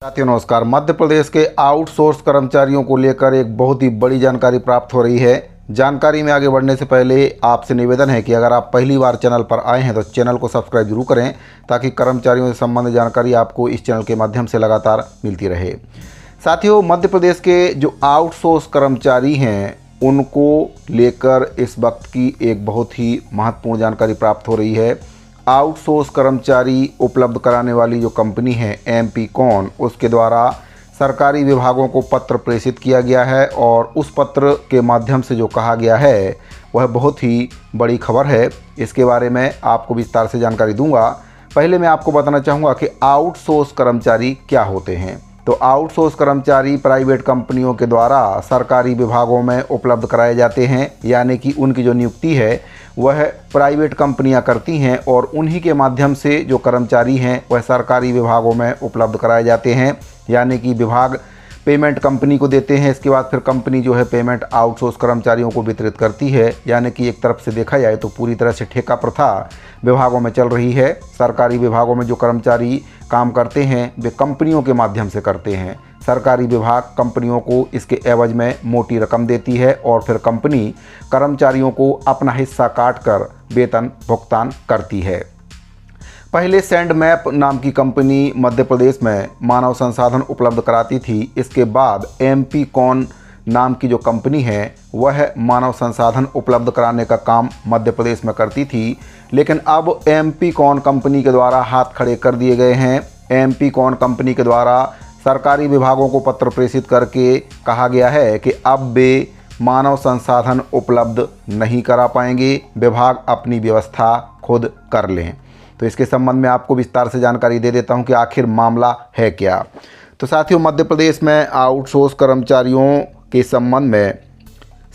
साथियों नमस्कार। मध्य प्रदेश के आउटसोर्स कर्मचारियों को लेकर एक बहुत ही बड़ी जानकारी प्राप्त हो रही है। जानकारी में आगे बढ़ने से पहले आपसे निवेदन है कि अगर आप पहली बार चैनल पर आए हैं तो चैनल को सब्सक्राइब जरूर करें ताकि कर्मचारियों से संबंधित जानकारी आपको इस चैनल के माध्यम से लगातार मिलती रहे। साथियों, मध्य प्रदेश के जो आउटसोर्स कर्मचारी हैं उनको लेकर इस वक्त की एक बहुत ही महत्वपूर्ण जानकारी प्राप्त हो रही है। आउटसोर्स कर्मचारी उपलब्ध कराने वाली जो कंपनी है एमपीकॉन, उसके द्वारा सरकारी विभागों को पत्र प्रेषित किया गया है और उस पत्र के माध्यम से जो कहा गया है वह बहुत ही बड़ी खबर है। इसके बारे में आपको विस्तार से जानकारी दूंगा। पहले मैं आपको बताना चाहूँगा कि आउटसोर्स कर्मचारी क्या होते हैं। तो आउटसोर्स कर्मचारी प्राइवेट कंपनियों के द्वारा सरकारी विभागों में उपलब्ध कराए जाते हैं, यानी कि उनकी जो नियुक्ति है वह प्राइवेट कंपनियां करती हैं और उन्हीं के माध्यम से जो कर्मचारी हैं वह सरकारी विभागों में उपलब्ध कराए जाते हैं, यानी कि विभाग पेमेंट कंपनी को देते हैं। इसके बाद फिर कंपनी जो है पेमेंट आउटसोर्स कर्मचारियों को वितरित करती है, यानी कि एक तरफ से देखा जाए तो पूरी तरह से ठेका प्रथा विभागों में चल रही है। सरकारी विभागों में जो कर्मचारी काम करते हैं वे कंपनियों के माध्यम से करते हैं। सरकारी विभाग कंपनियों को इसके एवज में मोटी रकम देती है और फिर कंपनी कर्मचारियों को अपना हिस्सा काटकर वेतन भुगतान करती है। पहले सेंड मैप नाम की कंपनी मध्य प्रदेश में मानव संसाधन उपलब्ध कराती थी। इसके बाद एमपीकॉन नाम की जो कंपनी है वह मानव संसाधन उपलब्ध कराने का काम मध्य प्रदेश में करती थी, लेकिन अब एमपीकॉन कंपनी के द्वारा हाथ खड़े कर दिए गए हैं। एमपीकॉन कंपनी के द्वारा सरकारी विभागों को पत्र प्रेषित करके कहा गया है कि अब वे मानव संसाधन उपलब्ध नहीं करा पाएंगे, विभाग अपनी व्यवस्था खुद कर लें। तो इसके संबंध में आपको विस्तार से जानकारी दे देता हूं कि आखिर मामला है क्या। तो साथियों, मध्य प्रदेश में आउटसोर्स कर्मचारियों के संबंध में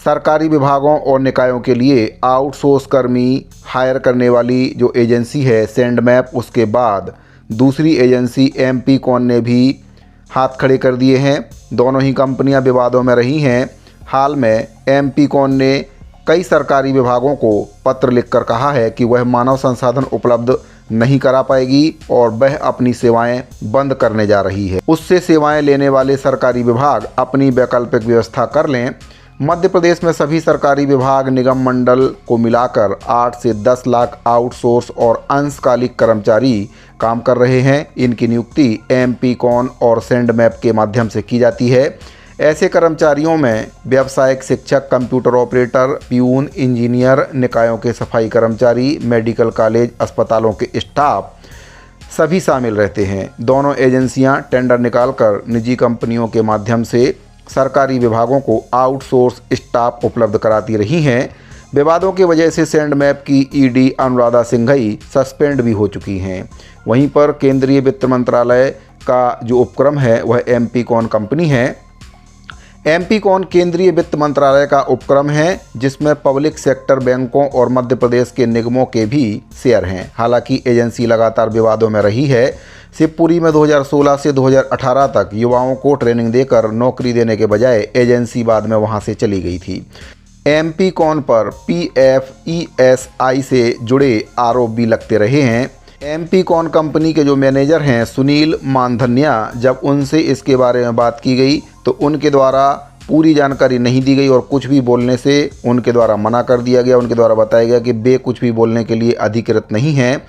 सरकारी विभागों और निकायों के लिए आउटसोर्स कर्मी हायर करने वाली जो एजेंसी है सेंड मैप, उसके बाद दूसरी एजेंसी एमपीकॉन ने भी हाथ खड़े कर दिए हैं। दोनों ही कंपनियां विवादों में रही हैं। हाल में एमपीकॉन ने कई सरकारी विभागों को पत्र लिखकर कहा है कि वह मानव संसाधन उपलब्ध नहीं करा पाएगी और वह अपनी सेवाएं बंद करने जा रही है। उससे सेवाएं लेने वाले सरकारी विभाग अपनी वैकल्पिक व्यवस्था कर लें। मध्य प्रदेश में सभी सरकारी विभाग निगम मंडल को मिलाकर 8 से 10 लाख आउटसोर्स और अंशकालिक कर्मचारी काम कर रहे हैं। इनकी नियुक्ति एमपीकॉन और सेंड मैप के माध्यम से की जाती है। ऐसे कर्मचारियों में व्यावसायिक शिक्षक, कंप्यूटर ऑपरेटर, प्यून, इंजीनियर, निकायों के सफाई कर्मचारी, मेडिकल कॉलेज, अस्पतालों के स्टाफ सभी शामिल रहते हैं। दोनों एजेंसियां टेंडर निकालकर निजी कंपनियों के माध्यम से सरकारी विभागों को आउटसोर्स स्टाफ उपलब्ध कराती रही हैं। विवादों की वजह से सेंड मैप की ईडी अनुराधा सिंघई सस्पेंड भी हो चुकी हैं। वहीं पर केंद्रीय वित्त मंत्रालय का जो उपक्रम है वह एमपीकॉन कंपनी है। एमपीकॉन केंद्रीय वित्त मंत्रालय का उपक्रम है जिसमें पब्लिक सेक्टर बैंकों और मध्य प्रदेश के निगमों के भी शेयर हैं। हालांकि एजेंसी लगातार विवादों में रही है। शिवपुरी में 2016 से 2018 तक युवाओं को ट्रेनिंग देकर नौकरी देने के बजाय एजेंसी बाद में वहां से चली गई थी। एमपीकॉन पर पीएफईएसआई से जुड़े आरोप भी लगते रहे हैं। एमपीकॉन कंपनी के जो मैनेजर हैं सुनील मानधन्या, जब उनसे इसके बारे में बात की गई तो उनके द्वारा पूरी जानकारी नहीं दी गई और कुछ भी बोलने से उनके द्वारा मना कर दिया गया। उनके द्वारा बताया गया कि वे कुछ भी बोलने के लिए अधिकृत नहीं हैं।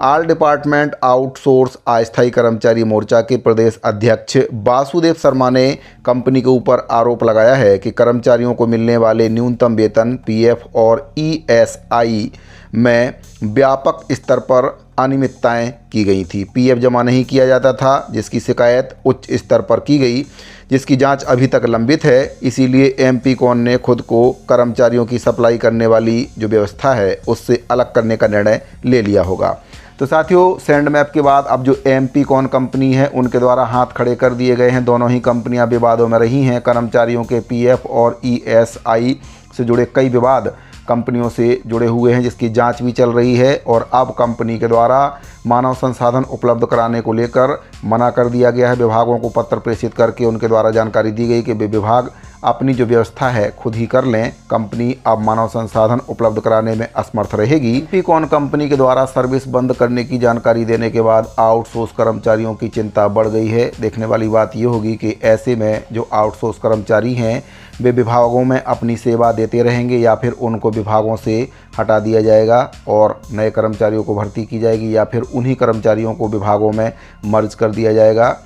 ऑल डिपार्टमेंट आउटसोर्स अस्थायी कर्मचारी मोर्चा के प्रदेश अध्यक्ष वासुदेव शर्मा ने कंपनी के ऊपर आरोप लगाया है कि कर्मचारियों को मिलने वाले न्यूनतम वेतन, पीएफ और ईएसआई में व्यापक स्तर पर अनियमितताएं की गई थी। पीएफ जमा नहीं किया जाता था, जिसकी शिकायत उच्च स्तर पर की गई, जिसकी जांच अभी तक लंबित है। इसीलिए एमपीकॉन ने खुद को कर्मचारियों की सप्लाई करने वाली जो व्यवस्था है उससे अलग करने का निर्णय ले लिया होगा। तो साथियों, सेंड मैप के बाद अब जो एमपीकॉन कंपनी है उनके द्वारा हाथ खड़े कर दिए गए हैं। दोनों ही कंपनियां विवादों में रही हैं। कर्मचारियों के पीएफ और ईएसआई से जुड़े कई विवाद कंपनियों से जुड़े हुए हैं, जिसकी जांच भी चल रही है। और अब कंपनी के द्वारा मानव संसाधन उपलब्ध कराने को लेकर मना कर दिया गया है। विभागों को पत्र प्रेषित करके उनके द्वारा जानकारी दी गई कि वे विभाग अपनी जो व्यवस्था है खुद ही कर लें। कंपनी अब मानव संसाधन उपलब्ध कराने में असमर्थ रहेगी। इन्फीकॉन कंपनी के द्वारा सर्विस बंद करने की जानकारी देने के बाद आउटसोर्स कर्मचारियों की चिंता बढ़ गई है। देखने वाली बात ये होगी कि ऐसे में जो आउटसोर्स कर्मचारी हैं वे विभागों में अपनी सेवा देते रहेंगे या फिर उनको विभागों से हटा दिया जाएगा और नए कर्मचारियों को भर्ती की जाएगी या फिर उन्हीं कर्मचारियों को विभागों में मर्ज कर दिया जाएगा।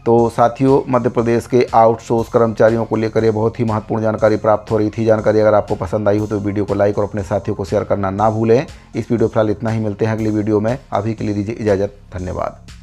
तो साथियों, मध्य प्रदेश के आउटसोर्स कर्मचारियों को लेकर ये बहुत ही महत्वपूर्ण जानकारी प्राप्त हो रही थी। जानकारी अगर आपको पसंद आई हो तो वीडियो को लाइक और अपने साथियों को शेयर करना ना भूलें। इस वीडियो फिलहाल इतना ही, मिलते हैं अगली वीडियो में। अभी के लिए दीजिए इजाज़त, धन्यवाद।